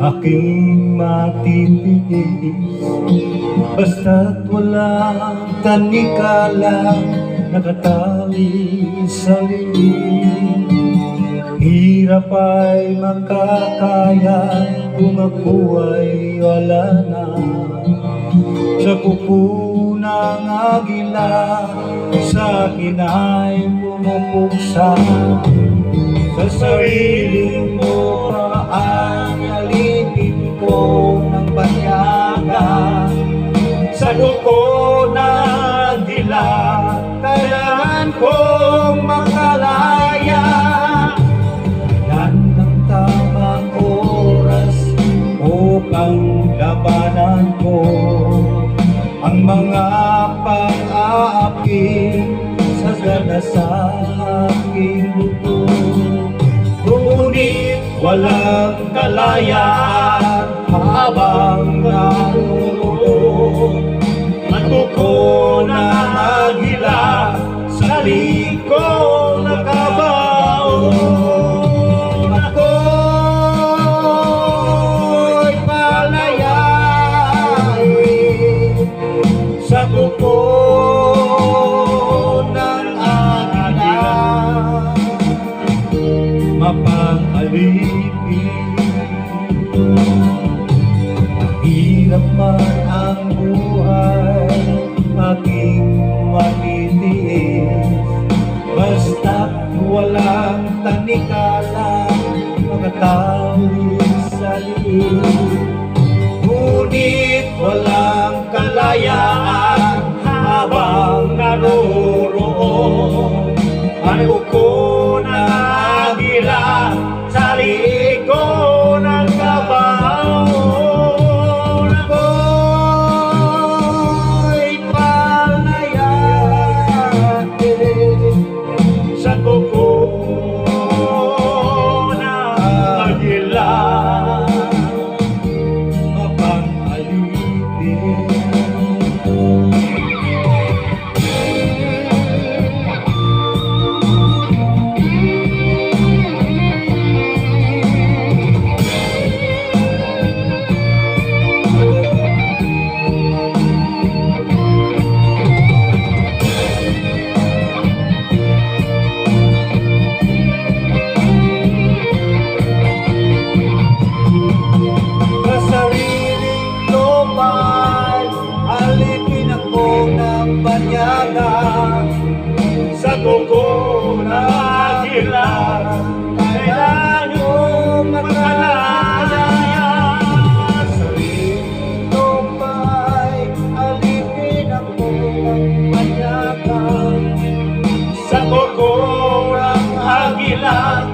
aking matitiis. Basta't walang tanikalang nakatali sa liig. Hirap ay makakaya kung ako ay wala na. Sa kuko ng agila, sa akin ay pumupuksa. Sa sariling mo pa ang alipin ko ng banyaga. Sa kuko ng agila, kailangan kong makalaya. Yan ang tamang oras upang labanan ko ang mga pang-aapi sa gana sa aking buto. Ngunit walang kalayaan habang nanunuot ang kuko ng agila sa likong nakabaon. Ako'y palayain sa kuko ng agila, mapang-alipin. Hirap man ang buhay, aking matitiis. Basta't walang tanikalang makatawid sa liig. Ngunit walang kalayaan habang naroroon ang kuko ng agila sa likod ng kabaon. Ako'y palayain sa kuko ng agila, mapang-alipin. Sa kuko na agila, kailangan mo makalaya. Sa ritong pa'y alipin ako ng banyaga. Sa kuko ng agila,